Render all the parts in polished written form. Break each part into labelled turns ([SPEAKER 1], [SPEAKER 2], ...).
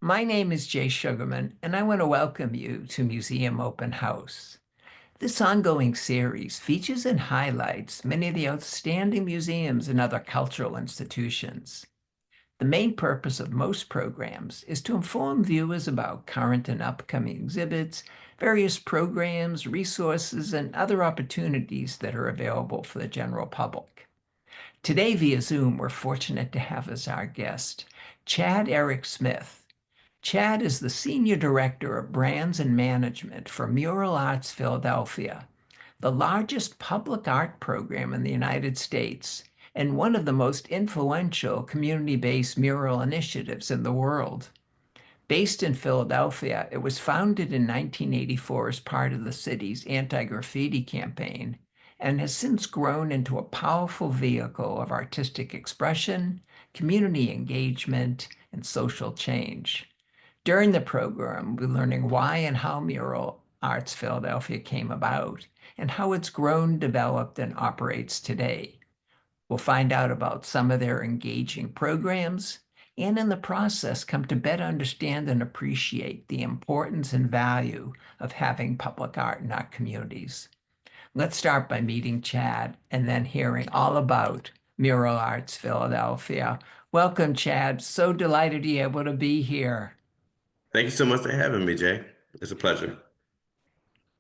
[SPEAKER 1] My name is Jay Sugarman, and I want to welcome you to Museum Open House. This ongoing series features and highlights many of the outstanding museums and other cultural institutions. The main purpose of most programs is to inform viewers about current and upcoming exhibits, various programs, resources, and other opportunities that are available for the general public. Today, via Zoom, we're fortunate to have as our guest Chad Eric Smith. Chad is the Senior Director of Brands and Management for Mural Arts Philadelphia, the largest public art program in the United States and one of the most influential community-based mural initiatives in the world. Based in Philadelphia, it was founded in 1984 as part of the city's anti-graffiti campaign and has since grown into a powerful vehicle of artistic expression, community engagement, and social change. During the program, we're learning why and how Mural Arts Philadelphia came about and how it's grown, developed, and operates today. We'll find out about some of their engaging programs and in the process come to better understand and appreciate the importance and value of having public art in our communities. Let's start by meeting Chad and then hearing all about Mural Arts Philadelphia. Welcome, Chad. So delighted to be able to be here.
[SPEAKER 2] Thank you so much for having me, Jay. It's a pleasure.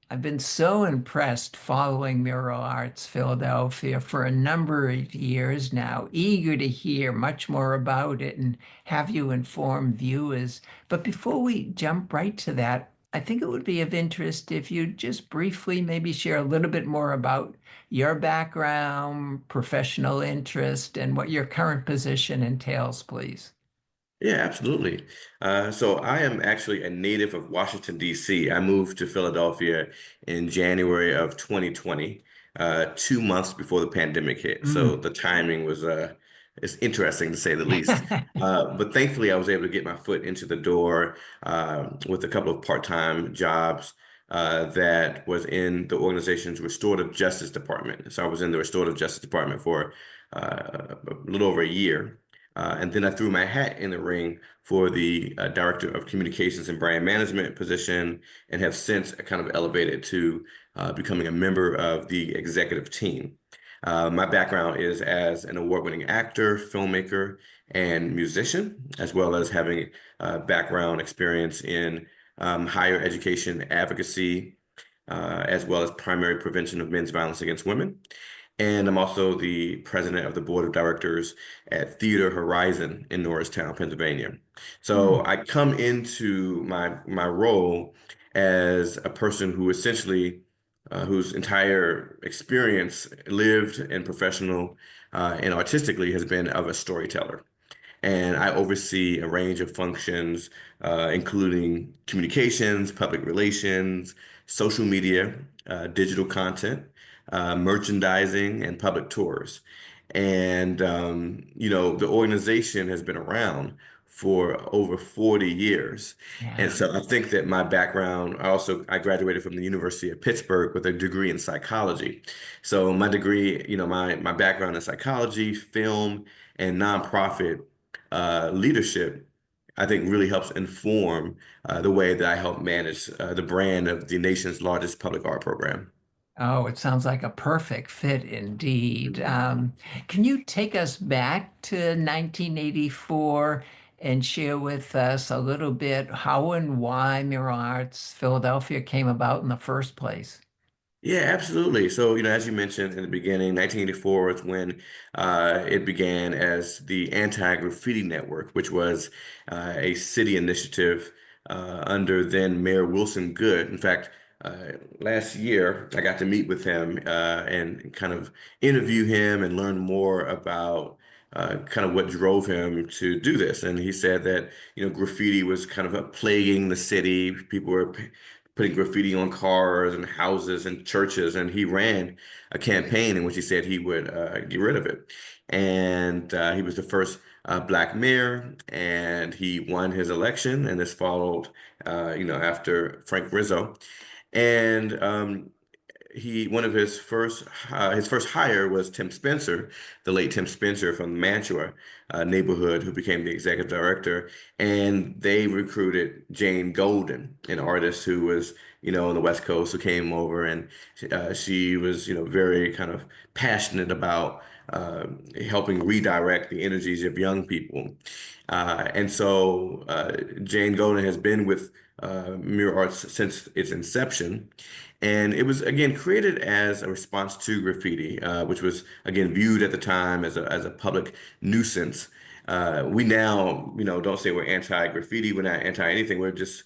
[SPEAKER 1] I've been so impressed following Mural Arts Philadelphia for a number of years now, eager to hear much more about it and have you inform viewers. But before we jump right to that, I think it would be of interest if you just briefly maybe share a little bit more about your background, professional interest, and what your current position entails, please.
[SPEAKER 2] Yeah, absolutely. So I am actually a native of Washington, D.C. I moved to Philadelphia in January of 2020, 2 months before the pandemic hit. So
[SPEAKER 1] Mm.
[SPEAKER 2] the timing was it's interesting to say the least. But thankfully, I was able to get my foot into the door with a couple of part-time jobs that was in the organization's restorative justice department. So I was in the restorative justice department for a little over a year. And then I threw my hat in the ring for the Director of Communications and Brand Management position and have since kind of elevated to becoming a member of the executive team. My background is as an award-winning actor, filmmaker, and musician, as well as having background experience in higher education advocacy, as well as primary prevention of men's violence against women. And I'm also the president of the board of directors at Theater Horizon in Norristown, Pennsylvania. So
[SPEAKER 1] Mm.
[SPEAKER 2] I come into my role as a person who essentially whose entire experience, lived and professional and artistically, has been of a storyteller. And I oversee a range of functions, including communications, public relations, social media, digital content, merchandising, and public tours. And the organization has been around for over 40 years. And
[SPEAKER 1] Yeah.
[SPEAKER 2] so I think that my background, I graduated from the University of Pittsburgh with a degree in psychology. So my degree, my background in psychology, film, and nonprofit leadership, I think really helps inform the way that I help manage the brand of the nation's largest public art program.
[SPEAKER 1] Oh, it sounds like a perfect fit indeed.
[SPEAKER 2] Mhm.
[SPEAKER 1] Can you take us back to 1984 and share with us a little bit how and why Mural Arts Philadelphia came about in the first place?
[SPEAKER 2] Yeah, absolutely. So, as you mentioned in the beginning, 1984 is when it began as the Anti-Graffiti Network, which was a city initiative under then Mayor Wilson Good. In fact, last year I got to meet with him and kind of interview him and learn more about kind of what drove him to do this. And he said that, graffiti was kind of plaguing the city. People were putting graffiti on cars and houses and churches, and he ran a campaign in which he said he would get rid of it. And he was the first Black mayor, and he won his election, and this followed, after Frank Rizzo. And he one of his first hire was Tim Spencer, the late Tim Spencer from the Mantua neighborhood, who became the executive director. And they recruited Jane Golden, an artist who was, on the West Coast, who came over, and she was, very kind of passionate about helping redirect the energies of young people. And so Jane Golden has been with Mural Arts since its inception. And it was, again, created as a response to graffiti, which was, again, viewed at the time as a public nuisance. We now, don't say we're anti-graffiti, we're not anti-anything, we're just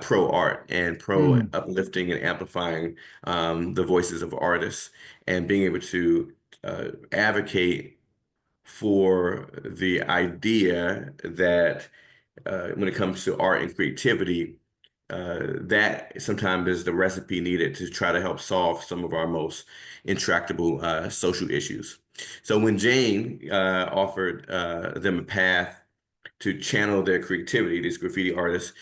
[SPEAKER 2] pro-art and pro-uplifting and amplifying the voices of artists and being able to advocate for the idea that when it comes to art and creativity, that sometimes is the recipe needed to try to help solve some of our most intractable social issues. So when Jane offered them a path to channel their creativity, these graffiti artists,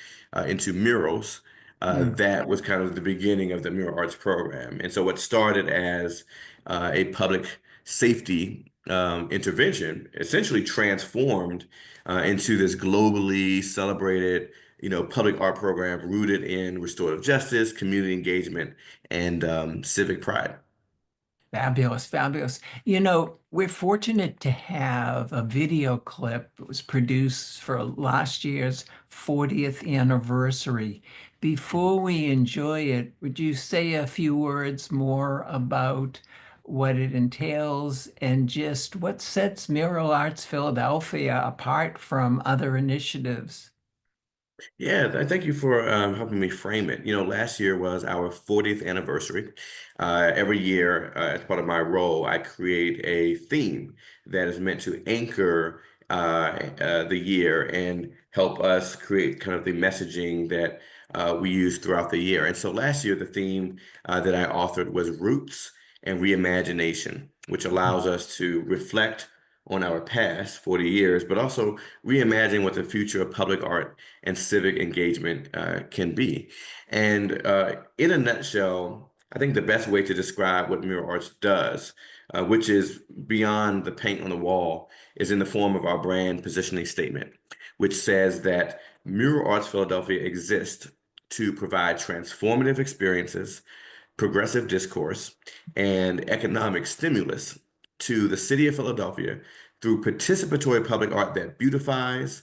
[SPEAKER 2] into murals, that was kind of the beginning of the Mural Arts program. And so what started as a public safety intervention essentially transformed into this globally celebrated, public art program rooted in restorative justice, community engagement, and civic pride.
[SPEAKER 1] Fabulous, fabulous. We're fortunate to have a video clip that was produced for last year's 40th anniversary. Before we enjoy it, would you say a few words more about what it entails and just what sets Mural Arts Philadelphia apart from other initiatives?
[SPEAKER 2] Yeah, thank you for helping me frame it. Last year was our 40th anniversary. Every year, as part of my role, I create a theme that is meant to anchor the year and help us create kind of the messaging that we use throughout the year. And so last year, the theme that I authored was Roots and Reimagination, which allows us to reflect on our past 40 years, but also reimagine what the future of public art and civic engagement can be. And in a nutshell, I think the best way to describe what Mural Arts does, which is beyond the paint on the wall, is in the form of our brand positioning statement, which says that Mural Arts Philadelphia exists to provide transformative experiences, progressive discourse, and economic stimulus to the city of Philadelphia through participatory public art that beautifies,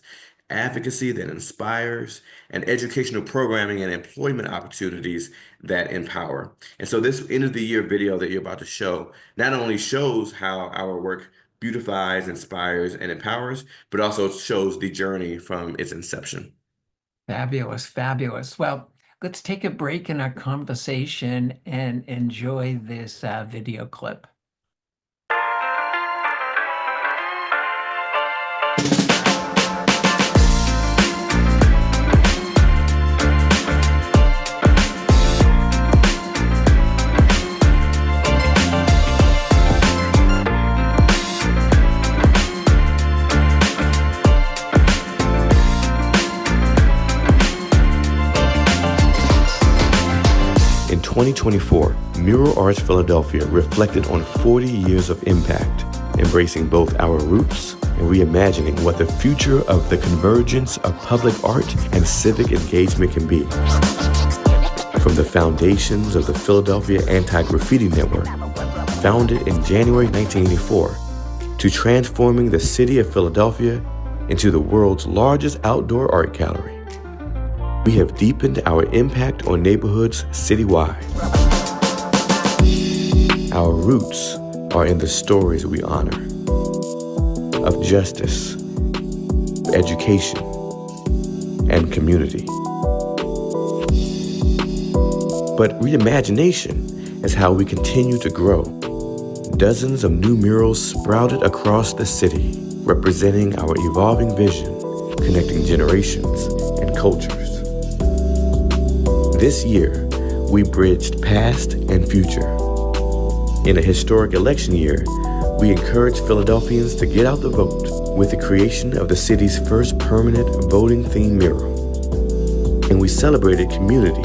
[SPEAKER 2] advocacy that inspires, and educational programming and employment opportunities that empower. And so this end of the year video that you're about to show not only shows how our work beautifies, inspires, and empowers, but also shows the journey from its inception.
[SPEAKER 1] Fabulous, fabulous. Well, let's take a break in our conversation and enjoy this video clip.
[SPEAKER 2] In 2024, Mural Arts Philadelphia reflected on 40 years of impact, embracing both our roots and reimagining what the future of the convergence of public art and civic engagement can be. From the foundations of the Philadelphia Anti-Graffiti Network, founded in January 1984, to transforming the city of Philadelphia into the world's largest outdoor art gallery, we have deepened our impact on neighborhoods citywide. Our roots are in the stories we honor, of justice, education, and community. But reimagination is how we continue to grow. Dozens of new murals sprouted across the city, representing our evolving vision, connecting generations and cultures. This year, we bridged past and future. In a historic election year, we encouraged Philadelphians to get out the vote with the creation of the city's first permanent voting-themed mural. And we celebrated community,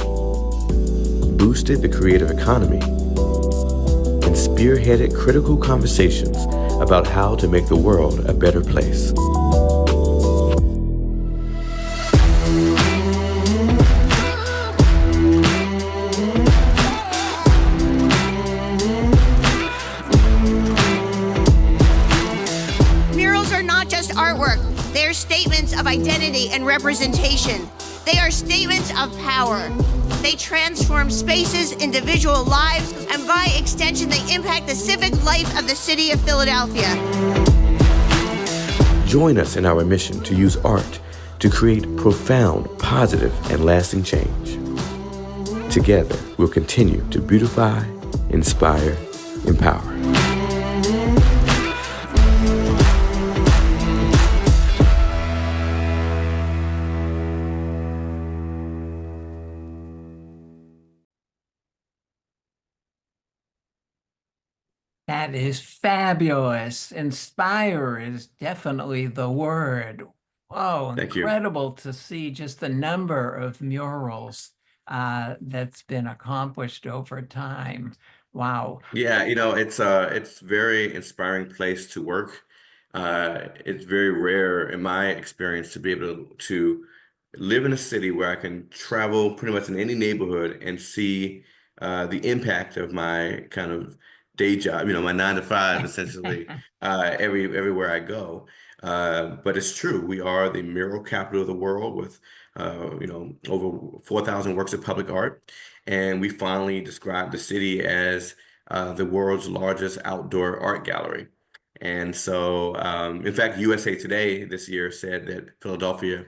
[SPEAKER 2] boosted the creative economy, and spearheaded critical conversations about how to make the world a better place.
[SPEAKER 3] Murals are not just artwork, they're statements of identity and representation. They are statements of power. They transform spaces, individual lives, and by extension, they impact the civic life of the city of Philadelphia.
[SPEAKER 2] Join us in our mission to use art to create profound, positive, and lasting change. Together, we'll continue to beautify, inspire, empower.
[SPEAKER 1] That is fabulous. Inspire is definitely the word. Oh,
[SPEAKER 2] Thank you.
[SPEAKER 1] incredible to see just the number of murals that's been accomplished over time. Wow.
[SPEAKER 2] Yeah, it's very inspiring place to work. It's very rare in my experience to be able to live in a city where I can travel pretty much in any neighborhood and see the impact of my kind of day job, my 9 to 5 essentially, everywhere I go. But it's true, we are the mural capital of the world with over 4,000 works of public art. And we finally described the city as the world's largest outdoor art gallery. And so, in fact, USA Today this year said that Philadelphia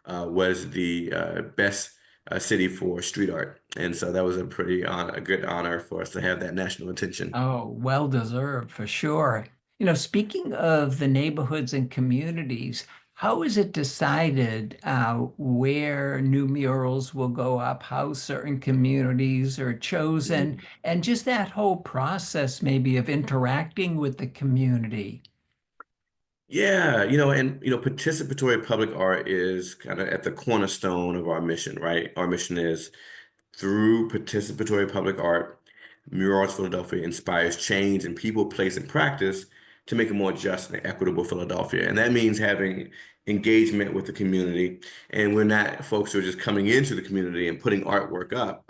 [SPEAKER 2] was the best city for street art. And so that was a good honor for us to have that national attention.
[SPEAKER 1] Oh, well deserved for sure. Speaking of the neighborhoods and communities, how is it decided where new murals will go up, how certain communities are chosen, and just that whole process maybe of interacting with the community?
[SPEAKER 2] Yeah, participatory public art is kind of at the cornerstone of our mission, right? Our mission is through participatory public art, Mural Arts Philadelphia inspires change in people, place, and practice to make a more just and equitable Philadelphia. And that means having engagement with the community. And we're not folks who are just coming into the community and putting artwork up.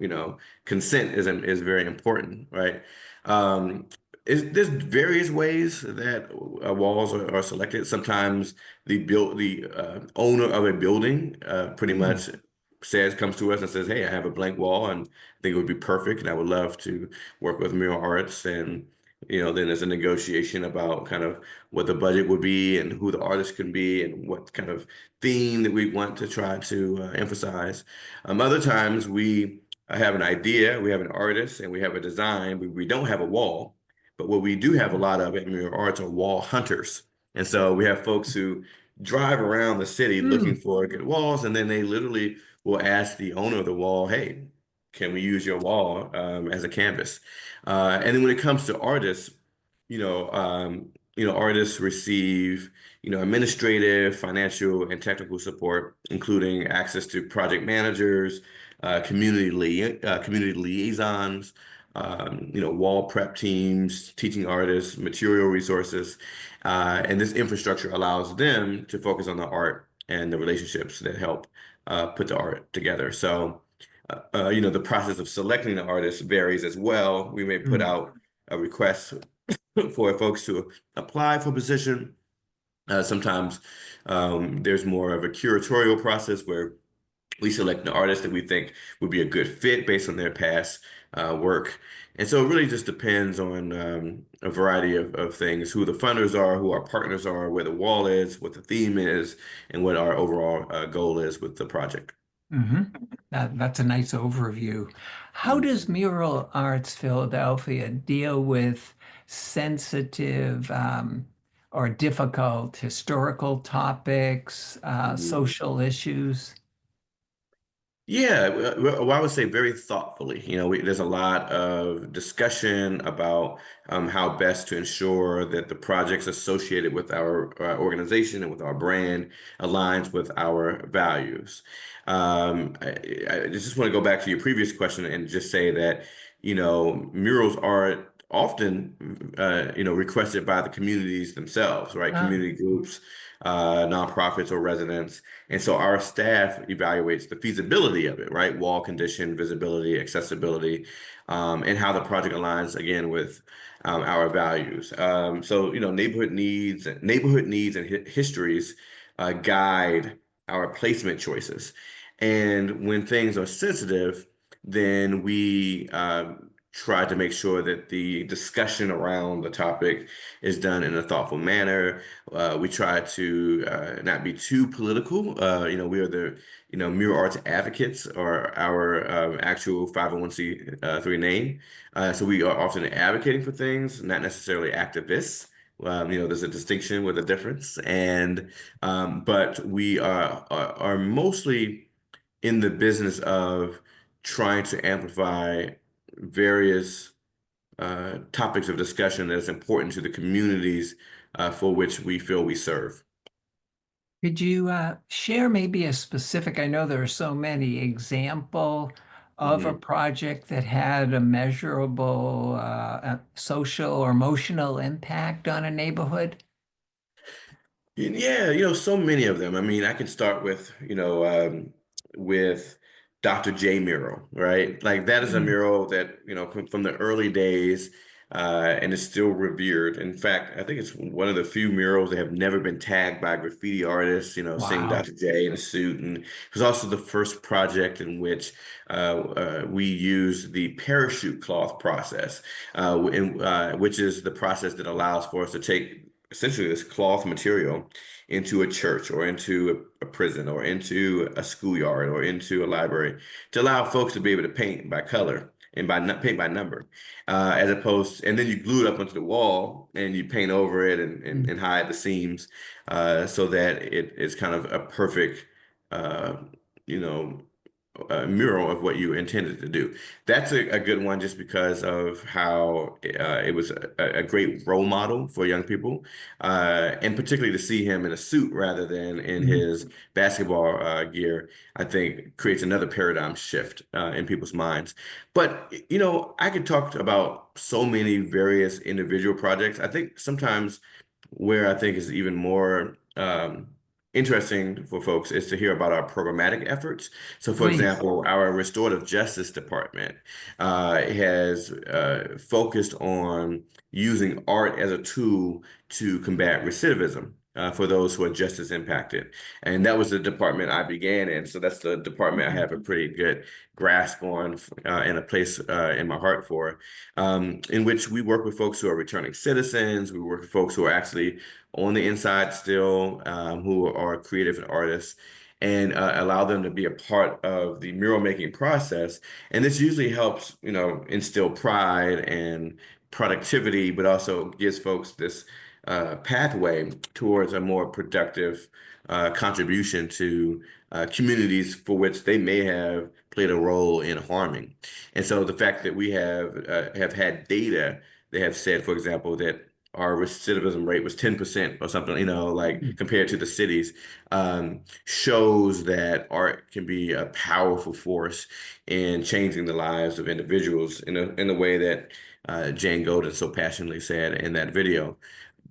[SPEAKER 2] Consent is very important, right? Um, there's various ways that walls are selected. Sometimes the owner of a building pretty
[SPEAKER 1] Mm.
[SPEAKER 2] much comes to us and says, "Hey, I have a blank wall, and I think it would be perfect, and I would love to work with Mural Arts." And then there's a negotiation about kind of what the budget would be and who the artist can be and what kind of theme that we want to try to emphasize. Other times we have an idea, we have an artist, and we have a design. We don't have a wall, but what we do have a lot of at Mural Arts are wall hunters. And so we have folks who drive around the city looking
[SPEAKER 1] Mm.
[SPEAKER 2] for good walls, and then they literally will ask the owner of the wall, "Hey, can we use your wall as a canvas?" And then when it comes to artists, artists receive, administrative, financial, and technical support, including access to project managers, community liaisons, wall prep teams, teaching artists, material resources, and this infrastructure allows them to focus on the art and the relationships that help put the art together. So, the process of selecting the artist varies as well. We may put
[SPEAKER 1] Mm.
[SPEAKER 2] out a request for folks to apply for a position. Sometimes there's more of a curatorial process where we select an artist that we think would be a good fit based on their past work. And so it really just depends on a variety of things, who the funders are, who our partners are, where the wall is, what the theme is, and what our overall goal is with the project.
[SPEAKER 1] Hmm. That's a nice overview. How does Mural Arts Philadelphia deal with sensitive or difficult historical topics,
[SPEAKER 2] Mhm.
[SPEAKER 1] social issues?
[SPEAKER 2] Yeah, well, I would say very thoughtfully. There's a lot of discussion about how best to ensure that the projects associated with our organization and with our brand aligns with our values. I just want to go back to your previous question and just say that, murals are often, requested by the communities themselves, right?
[SPEAKER 1] Ah,
[SPEAKER 2] Community groups, nonprofits or residents. And so our staff evaluates the feasibility of it, right? Wall condition, visibility, accessibility, and how the project aligns again with our values. So neighborhood needs and histories guide our placement choices. And when things are sensitive, then we try to make sure that the discussion around the topic is done in a thoughtful manner. We try to not be too political. We are the Mural Arts Advocates, or our actual 501c3 name. So we are often advocating for things, not necessarily activists. There's a distinction with a difference, and but we are mostly in the business of trying to amplify various topics of discussion that's important to the communities for which we feel we serve.
[SPEAKER 1] could you share maybe a specific, I know there are so many, example of a
[SPEAKER 2] Mhm.
[SPEAKER 1] project that had a measurable social or emotional impact on a neighborhood?
[SPEAKER 2] Yeah, so many of them. I mean, I can start with Dr. J mural, right? Like that is a
[SPEAKER 1] Mm.
[SPEAKER 2] mural that, from the early days, and is still revered. In fact, I think it's one of the few murals that have never been tagged by graffiti artists, seeing
[SPEAKER 1] Wow.
[SPEAKER 2] Dr. J in a suit. And it was also the first project in which we used the parachute cloth process, which is the process that allows for us to take essentially this cloth material into a church or into a prison or into a schoolyard or into a library to allow folks to be able to paint by color and paint by number, as opposed, and then you glue it up onto the wall and you paint over it
[SPEAKER 1] Mm.
[SPEAKER 2] and hide the seams, so that it is kind of a perfect, uh, you know, mural of what you intended to do. That's a good one just because of how it was a great role model for young people, and particularly to see him in a suit rather than in
[SPEAKER 1] Mhm.
[SPEAKER 2] his basketball gear, I think creates another paradigm shift in people's minds. But, I could talk about so many various individual projects. I think sometimes where I think is even more interesting for folks is to hear about our programmatic efforts. So, for
[SPEAKER 1] Please.
[SPEAKER 2] example, our restorative justice department has focused on using art as a tool to combat recidivism. For those who are justice impacted. And that was the department I began in. So that's the department I have a pretty good grasp on, and a place in my heart for, in which we work with folks who are returning citizens. We work with folks who are actually on the inside still, who are creative and artists, and allow them to be a part of the mural making process. And this usually helps, instill pride and productivity, but also gives folks this pathway towards a more productive contribution to communities for which they may have played a role in harming. And so the fact that we have had data that have said, for example, that our recidivism rate was 10% or something, like
[SPEAKER 1] Mm.
[SPEAKER 2] compared to the cities, shows that art can be a powerful force in changing the lives of individuals in the way that Jane Golden so passionately said in that video.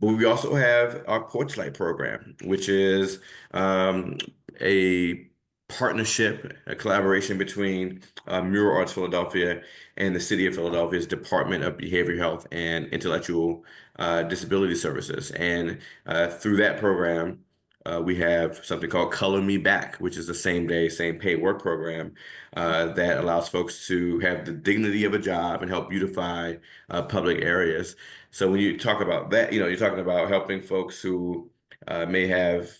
[SPEAKER 2] But we also have our Porch Light program, which is a partnership, a collaboration between Mural Arts Philadelphia and the City of Philadelphia's Department of Behavioral Health and Intellectual Disability Services. And through that program, we have something called Color Me Back, which is the same day, same pay work program that allows folks to have the dignity of a job and help beautify public areas. So when you talk about that, you're talking about helping folks who may have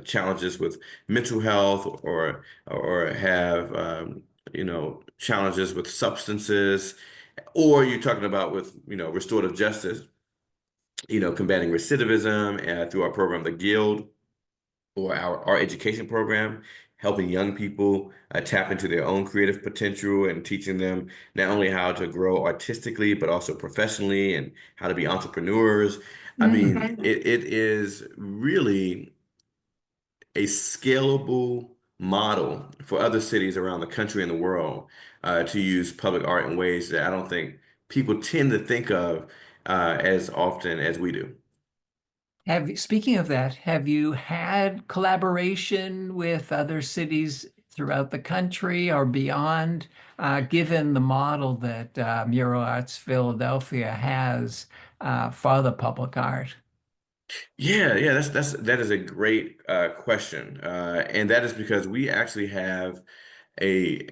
[SPEAKER 2] challenges with mental health or have challenges with substances, or you're talking about with restorative justice, combating recidivism through our program, the Guild, or our education program, helping young people tap into their own creative potential and teaching them not only how to grow artistically, but also professionally and how to be entrepreneurs. I mean, it is really a scalable model for other cities around the country and the world to use public art in ways that I don't think people tend to think of as often as we do.
[SPEAKER 1] Speaking of that, have you had collaboration with other cities throughout the country or beyond, given the model that Mural Arts Philadelphia has for the public art?
[SPEAKER 2] Yeah, that is a great question, and that is because we actually have a,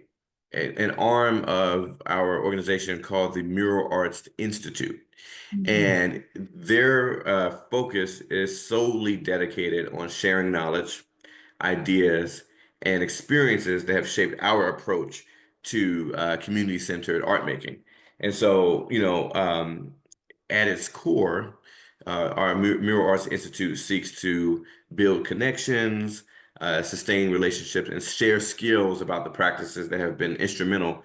[SPEAKER 2] an arm of our organization called the Mural Arts Institute,
[SPEAKER 1] Mhm.
[SPEAKER 2] and their focus is solely dedicated on sharing knowledge, ideas, and experiences that have shaped our approach to community-centered art making. And so, at its core, our Mural Arts Institute seeks to build connections, sustain relationships, and share skills about the practices that have been instrumental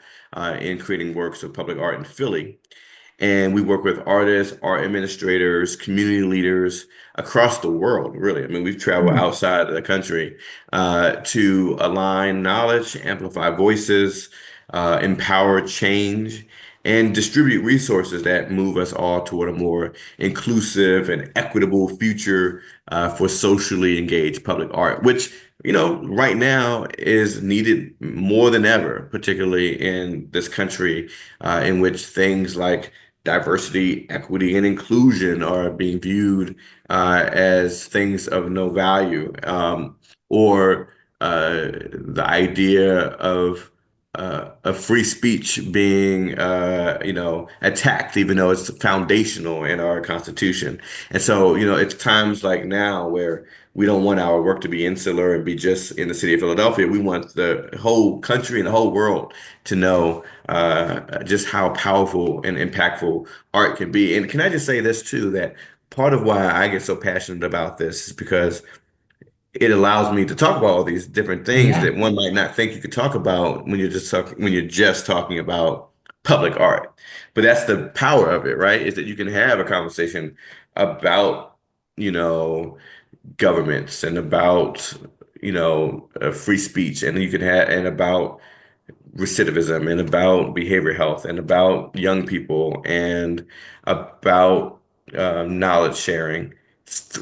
[SPEAKER 2] in creating works of public art in Philly. And we work with artists, art administrators, community leaders across the world, really. I mean, we've traveled
[SPEAKER 1] Mm.
[SPEAKER 2] outside of the country to align knowledge, amplify voices, empower change, and distribute resources that move us all toward a more inclusive and equitable future for socially engaged public art, which, right now is needed more than ever, particularly in this country in which things like diversity, equity, and inclusion are being viewed as things of no value, or the idea of free speech being, attacked, even though it's foundational in our Constitution. And so, it's times like now where we don't want our work to be insular and be just in the city of Philadelphia. We want the whole country and the whole world to know just how powerful and impactful art can be. And can I just say this too, that part of why I get so passionate about this is because it allows me to talk about all these different things
[SPEAKER 1] Yeah.
[SPEAKER 2] that one might not think you could talk about when you're just talking about public art. But that's the power of it, right? Is that you can have a conversation about, you know, governments and about, free speech, and you can have and about recidivism and about behavioral health and about young people and about knowledge sharing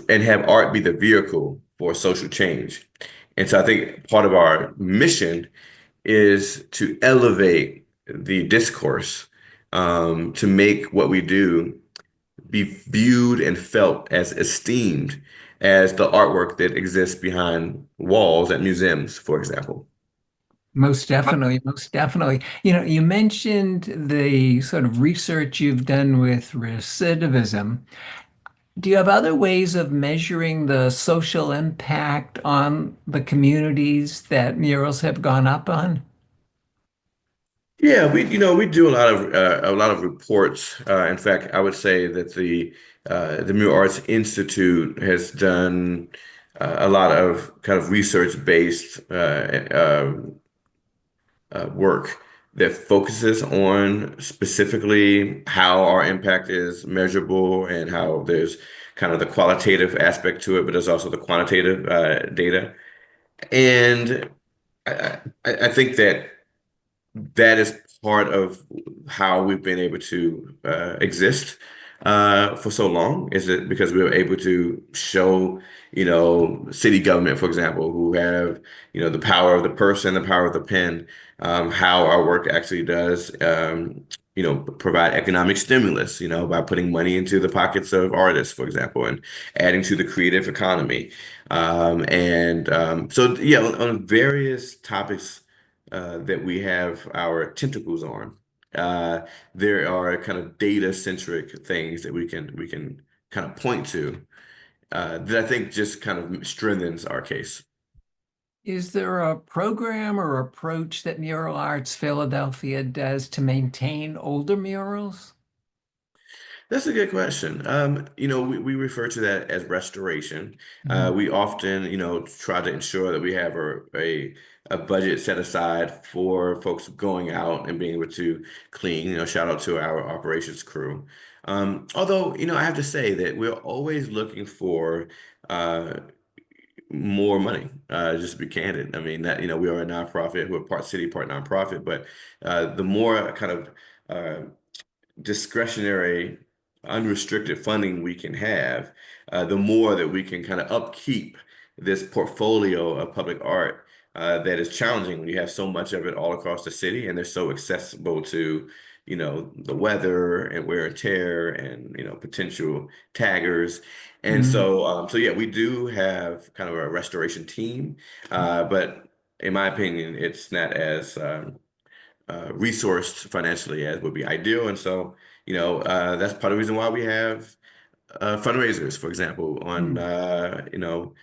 [SPEAKER 2] and have art be the vehicle for social change. And so I think part of our mission is to elevate the discourse, to make what we do be viewed and felt as esteemed as the artwork that exists behind walls at museums, for example.
[SPEAKER 1] Most definitely, most definitely. You mentioned the sort of research you've done with recidivism. Do you have other ways of measuring the social impact on the communities that murals have gone up on?
[SPEAKER 2] Yeah, we do a lot of reports. In fact, I would say that the Mural Arts Institute has done a lot of kind of research-based work that focuses on specifically how our impact is measurable and how there's kind of the qualitative aspect to it, but there's also the quantitative data. And I think that is part of how we've been able to exist for so long. Is it because we were able to show, city government, for example, who have, the power of the purse and the power of the pen, how our work actually does, provide economic stimulus, by putting money into the pockets of artists, for example, and adding to the creative economy. So, yeah, on various topics that we have our tentacles on. Uh, there are kind of data centric things that we can kind of point to that I think just kind of strengthens our case.
[SPEAKER 1] Is there a program or approach that Mural Arts Philadelphia does to maintain older murals?
[SPEAKER 2] That's a good question. We refer to that as restoration.
[SPEAKER 1] Mm,
[SPEAKER 2] We often, try to ensure that we have a budget set aside for folks going out and being able to clean. Shout out to our operations crew. Although, I have to say that we're always looking for uh, more money. Just to be candid, I mean that we are a nonprofit. We're part city, part nonprofit, but the more kind of discretionary, unrestricted funding we can have, the more that we can kind of upkeep this portfolio of public art that is challenging when you have so much of it all across the city and they're so accessible to, the weather and wear and tear and, potential taggers. And
[SPEAKER 1] mm,
[SPEAKER 2] so yeah, we do have kind of a restoration team, but in my opinion, it's not as resourced financially as would be ideal. And so, that's part of the reason why we have fundraisers. For example, on
[SPEAKER 1] mm.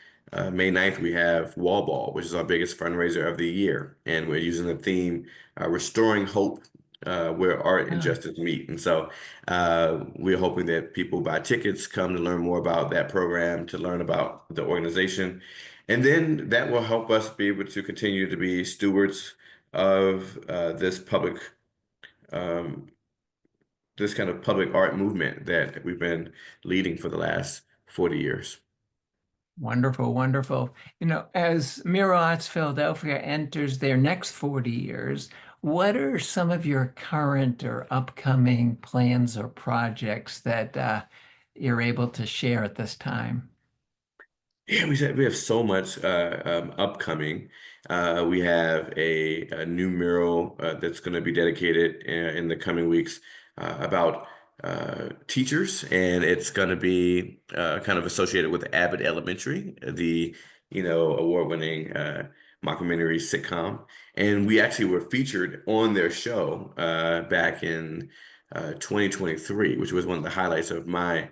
[SPEAKER 2] May 9th, we have Wall Ball, which is our biggest fundraiser of the year. And we're using the theme Restoring Hope, where art and
[SPEAKER 1] Ah,
[SPEAKER 2] justice meet. And so we're hoping that people buy tickets, come to learn more about that program, to learn about the organization. And then that will help us be able to continue to be stewards of um, this kind of public art movement that we've been leading for the last 40 years.
[SPEAKER 1] wonderful, wonderful. As Mural Arts Philadelphia enters their next 40 years, what are some of your current or upcoming plans or projects that you're able to share at this time?
[SPEAKER 2] Yeah, we have so much upcoming. We have a new mural that's going to be dedicated in the coming weeks about teachers, and it's going to be kind of associated with Abbott Elementary, the award-winning mockumentary sitcom. And we actually were featured on their show back in 2023, which was one of the highlights of my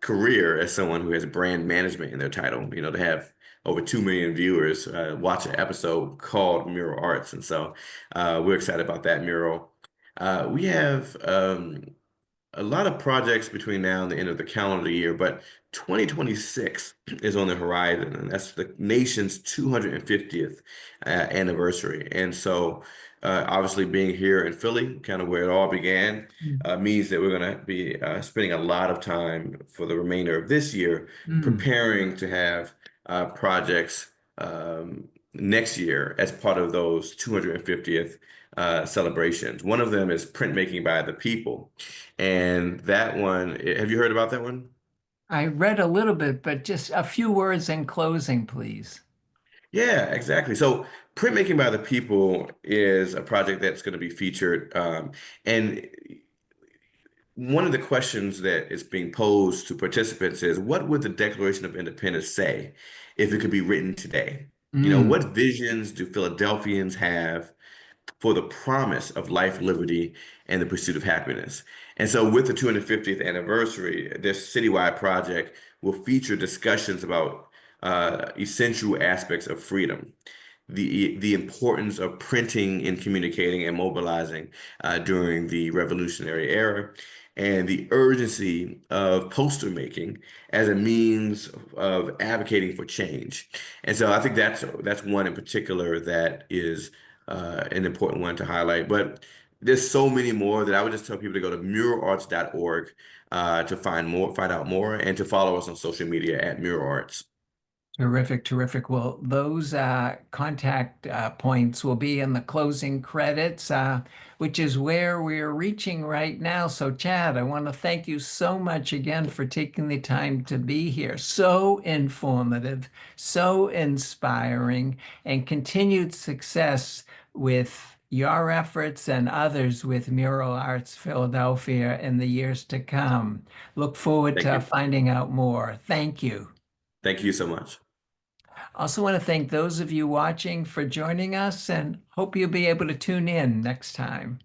[SPEAKER 2] career as someone who has brand management in their title. To have over 2 million viewers watch an episode called Mural Arts. And so we're excited about that mural. We have a lot of projects between now and the end of the calendar year, but 2026 is on the horizon, and that's the nation's 250th anniversary. And so, obviously, being here in Philly, kind of where it all began,
[SPEAKER 1] Mm,
[SPEAKER 2] means that we're going to be spending a lot of time for the remainder of this year
[SPEAKER 1] mm.
[SPEAKER 2] preparing to have projects next year as part of those 250th celebrations. One of them is printmaking by the people. And that one, have you heard about that one?
[SPEAKER 1] I read a little bit, but just a few words in closing, please.
[SPEAKER 2] Yeah, exactly. So, printmaking by the people is a project that's going to be featured. And one of the questions that is being posed to participants is, what would the Declaration of Independence say if it could be written today?
[SPEAKER 1] Mm,
[SPEAKER 2] What visions do Philadelphians have for the promise of life, liberty, and the pursuit of happiness? And so, with the 250th anniversary, this citywide project will feature discussions about essential aspects of freedom, the importance of printing and communicating and mobilizing during the Revolutionary era, and the urgency of poster making as a means of advocating for change. And so I think that's one in particular that is an important one to highlight. But there's so many more that I would just tell people to go to muralarts.org to find out more, and to follow us on social media at Mural Arts.
[SPEAKER 1] terrific, terrific. Well, those contact points will be in the closing credits, which is where we're reaching right now. So, Chad, I want to thank you so much again for taking the time to be here. So informative, so inspiring, and continued success with your efforts and others with Mural Arts Philadelphia in the years to come. Look forward
[SPEAKER 2] Thank
[SPEAKER 1] to
[SPEAKER 2] you.
[SPEAKER 1] finding out more. Thank you.
[SPEAKER 2] Thank you so much.
[SPEAKER 1] Also want to thank those of you watching for joining us and hope you'll be able to tune in next time.